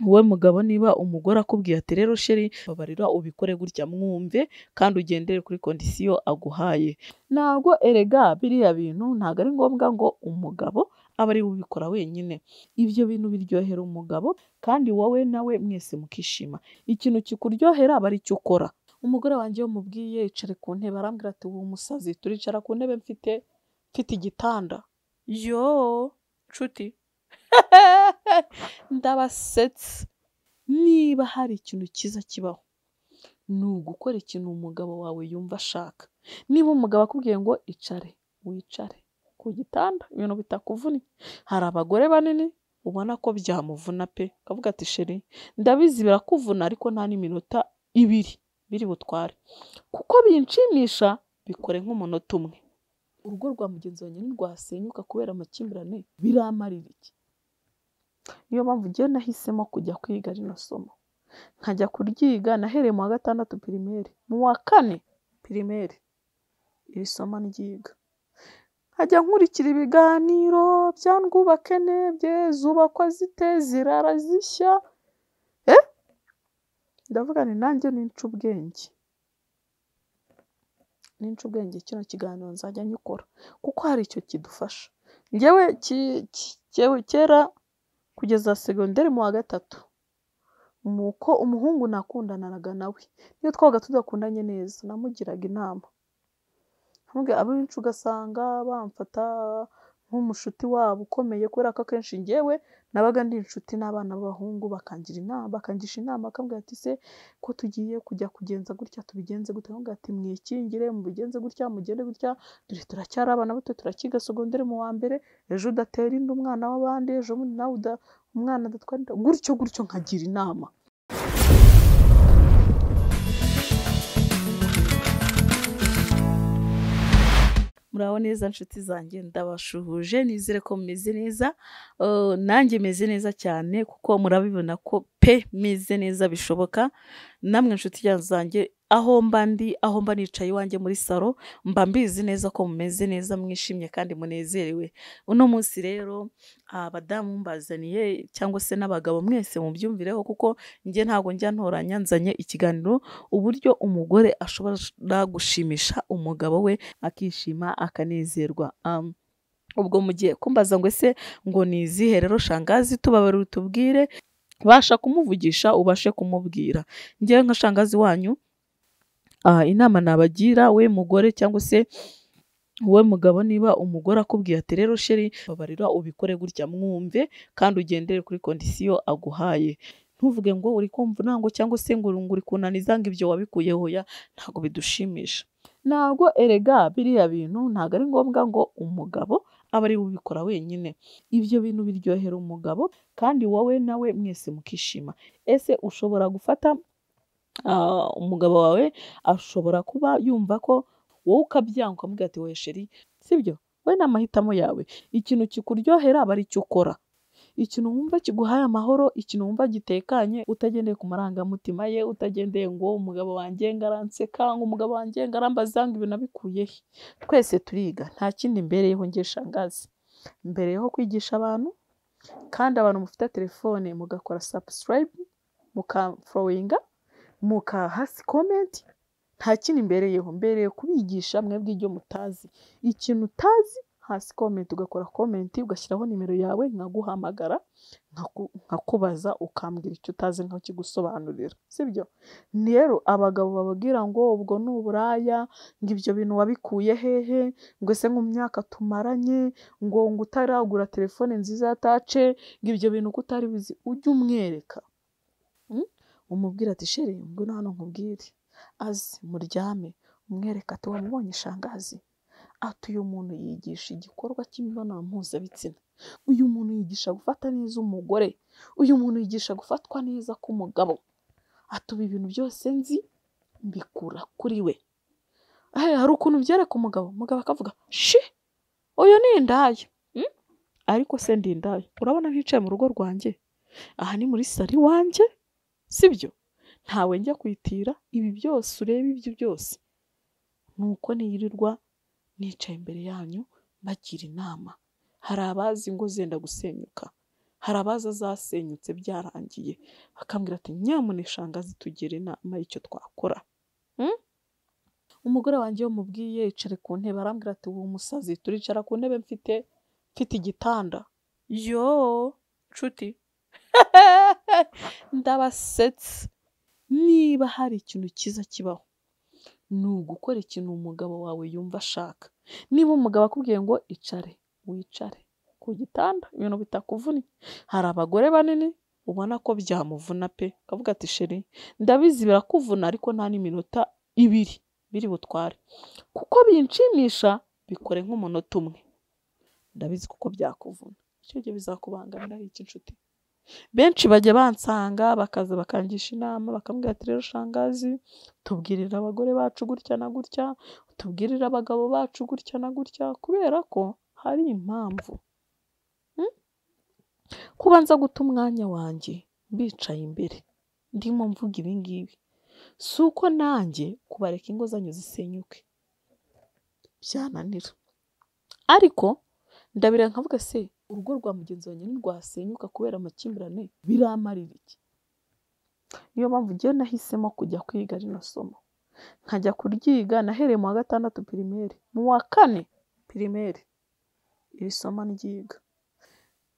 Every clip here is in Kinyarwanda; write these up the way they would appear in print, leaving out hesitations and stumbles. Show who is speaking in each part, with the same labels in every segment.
Speaker 1: wowe mugabo niba umugore akubwiye ati rero sheri babarira ubikore gutya mwumve kandi ugendere kuri kondisiyo aguhaye. Ntabwo erega biriya bintu ntabwo ari ngombwa ngo umugabo aba ari we ubikora wenyine. Ibyo bintu biryohera umugabo kandi wowe nawe mwese mukishima. Ikintu kikuryohera aba ari cyo ukora. Umugore wanjye iyo mubwiye icare ku ntebe arambwira ati ubu umusazi turicara ku ntebe mfite igitanda. Yo nshuti ndabasetse. Niba hari ikintu cyiza kibaho ni ugukora ikintu umugabo wawe yumva ashaka. Niba umugabo akubwiye ngo icare wicare ku gitanda ibintu bitakuvunnye. Hari abagore banini ubona ko byamuvuna pe, akavuga ati sheri ndabizi birakuvuna ariko nta n'iminota 2 biri butware, kuko binshimisha bikore nk'umunota umwe. Urugo rwa mugenzi wanjye ntirwasenyuka kubera amakimbirane, biramarira iki? Niyo mpamvu njyewe nahisemo kujya kwiga rino somo, nkajya kuryiga. Nahereye mu wa 6 pirimeri, mu wa 4 pirimeri iri somo ndyiga, nkajya nkurikira ibiganiro bya Ndwubake Nebye, zubakwa zite, zirara zishya. Ndavuga ni nanjye ninca ubwenge kino kiganiro nzajya nyikora kuko hari icyo kidufasha. Njyewe kera kugeza segonderi mu wa 3 muko umuhungu nakundanaga nawe, niyo twabaga tudakundanye neza namugiraga inama. Abenshi ugasanga bamfata nk'umushuti wabo ukomeye kubera ko akenshi njyewe nabaga ndi inshuti n'abana b'abahungu bakangisha inama bakambwira ati se ko tugiye kujya kugenza gutya tubigenze gute? Nkambwira ati mwikingire mubigenze gutya mugende gutya, dore turacyari abana bato turakiga segonderi mu wa mbere, ejo udatera inda umwana w'abandi, ejo nawe umwana adatwara inda, gutyo nkagira inama. Muraho neza nshuti zanjye, ndabashuhuje nizere ko mumeze neza. Nanjye meze neza cyane kuko murabibona ko pe meze neza bishoboka. Namwe nshuti zanjye aho mba nicaye iwanjye muri salo mba mbizi neza ko mumeze neza, mwishimye kandi munezerewe. Uno munsi rero abadamu mbazaniye cyangwa se n'abagabo mwese mubyumvireho kuko njye ntabwo njya ntoranya, nzanye ikiganiro uburyo umugore ashobora gushimisha umugabo we akishima akanezerwa. Ubwo mugiye kumbaza ngo ese ngo nizihe rero shangazi, tubabarira utubwire, basha kumuvugisha ubashe kumubwira. Njyewe nka shangazi wanyu inama nabagira, we mugore cyangwa se wowe mugabo niba umugore akubwiye ati rero sheri babarira ubikore gutya mwumve kandi ugendere kuri kondisiyo aguhaye. Ntuvuge ngo uri kumva nango cyangwa se ngo uri kunaniza ngo ibyo wabikuyeho, ya ntago bidushimisha. Ntabwo erega biriya bintu ntabwo ari ngombwa ngo umugabo aba ari we ubikora wenyine. Ibyo bintu biryohera umugabo kandi wowe nawe mwese mukishima. Ese ushobora gufata umugabo wawe ashobora kuba yumva ko wowe ukabyanga ukamubwira ati we sheri sibyo, we ni amahitamo yawe. Ikintu kikuryohera aba ari cyo ukora, ikintu wumva kiguhaye amahoro, ikintu wumva gitekanye, utagendeye ku marangamutima ye, utagendeye ngo umugabo wanjye ngaranseka, ngo umugabo wanjye ngarambaza ngo ibintu nabikuye he. Twese turiga, nta kindi mbereyeho njye shangazi, mbereyeho kwigisha abantu. Kandi abantu mufite telefone mugakora subscribe, mukafollowinga, hasi comment, nta kindi mbereye kubigisha mwebwe ibyo mutazi. Ikintu utazi hasi comment, ugakora comment ugashyiraho nimero yawe, nkaguhamagara nkakubaza ukambwira icyo utazi nkakigusobanurira, sibyo? Rero abagabo bababwira ngo ubwo ni uburaya, ngo ibyo bintu wabikuye hehe, ngo ese mu myaka tumaranye ngo utaragura telefone nziza ya touch, ngo ibyo bintu ko utari bizi, ujye umwereka. Umubwira ati sheri ngo hano nkubwire, azi muryame, umwereka ati wamubonye shangazi, ati uyu muntu yigisha igikorwa cy'imibonano mpuzabitsina, uyu muntu yigisha gufata neza umugore, uyu muntu yigisha gufatwa neza k'umugabo, ati ubu ibintu byose nzi mbikura kuri we. Hari ukuntu byereka umugabo akavuga shi uyu ni indaya. Ariko se ndi indaya? Urabona nticaye mu rugo rwanjye, aha ni muri salo iwanjye, sibyo? Ntawe njya kwitira. Ibi byose ureba, ibyo byose nuko niyirirwa nicaye imbere yanyu bagira inama. Hari abazi ngo zenda gusenyuka, hari abaza zasenyutse byarangiye bakambwira ati nyamuneka shangazi tugire inama y'icyo twakora. Umugore wanjye iyo mubwiye yicare ku ntebe arambwira ati uwo musazi turicara ku ntebe mfite igitanda. Yo nshuti ndabasetse. Niba hari ikintu cyiza kibaho ni ugukora ikintu umugabo wawe yumva ashaka. Niba umugabo akubwiye ngo icare, wicare ku gitanda ibintu bitakuvunnye. Hari abagore banini ubona ko byamuvuna pe, akavuga ati sheri ndabizi birakuvuna ariko nta n'iminota 2 biri butware, kuko binshimisha bikore nk'umunota 1. Ndabizi kuko byakuvuna, icyo gihe bizakubangamira iki nshuti? Benshi bajya bansanga bakaza bakangisha inama bakambwira ati rero shangazi tubwirira abagore bacu gutya na gutya, tubwirira abagabo bacu gutya na gutya, kubera ko hari impamvu. Kubanza guta umwanya wanjye bicaye imbere ndimo mvuga ibi ngibi si uko nanjye kubareka ingo zanyu zisenyuke byananira, ariko ndabira nkavuga se urugo rwa mugenzi wanjye ntirwasenyuka kubera amakimbirane biramarira iki? Niyo mpamvu ngiye nahisemo kujya kwiga rino somo, nkajya kuryiga. Nahereye mu wa 6 primaire, mu wa 4 primaire iri somo ndyiga,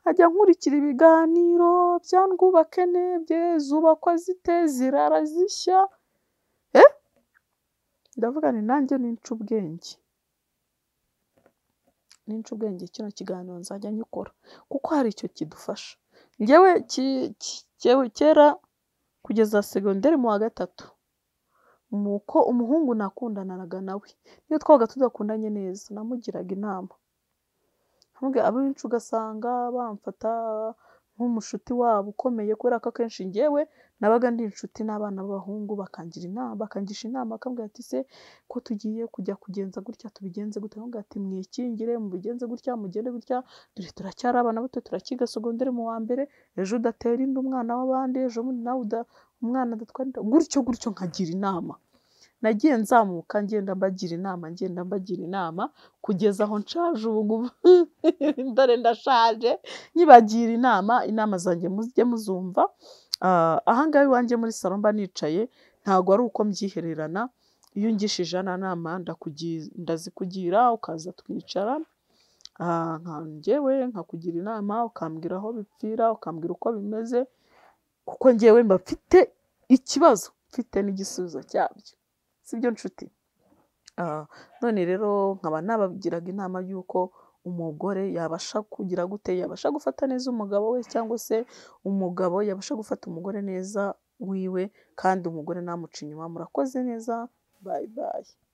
Speaker 1: nkajya nkurikira ibiganiro bya Ndwubake Nebye, zubakwa zite, zirara zishya. Ndavuga ni nanjye ninca ubwenge kino kiganiro nzajya nyikora kuko hari icyo kidufasha. Njyewe kera kugeza secondaire mu wa 3 muko umuhungu nakundanaga nawe, niyo twabaga tudakundanye neza namugiraga inama. Hamwe abenshi ugasanga bamfata nk'umushuti wabo ukomeye kubera ko akenshi njyewe nabaga ndi inshuti n'abana b'abahungu bakangisha inama akambwira ati se ko tugiye kujya kugenza gutya tubigenze gute? Akambwira ati mwikingire mubigenze gutya mugende gutya, dore turacyari abana bato turakiga secondaire mu wa mbere, ejo udatera inda umwana w'abandi, ejo nawe umwana adatwara inda, gutyo nkagira inama. Nagiye nzamuka ngenda mbagira inama kugeza aho nshaje ubu ngubu dore ndashaje nyibagira inama zanjye mujye muzumva. Ahangaha iwanjye muri salon mba nicaye ntago ari uko mbyihererana, iyo ngishije nama ndazikugira ukaza twicara njyewe nkakugira inama ukambwira aho bipfira ukambwira uko bimeze, kuko njyewe mba mfite ikibazo mfite n'igisubizo cyabyo, sibyo nshuti? None rero nkaba nabagiraga inama y'uko umugore yabasha kugira gute, yabasha gufata neza umugabo we, cyangwa se umugabo yabasha gufata umugore neza wiwe kandi umugore namuca inyuma. Murakoze neza, bye bye.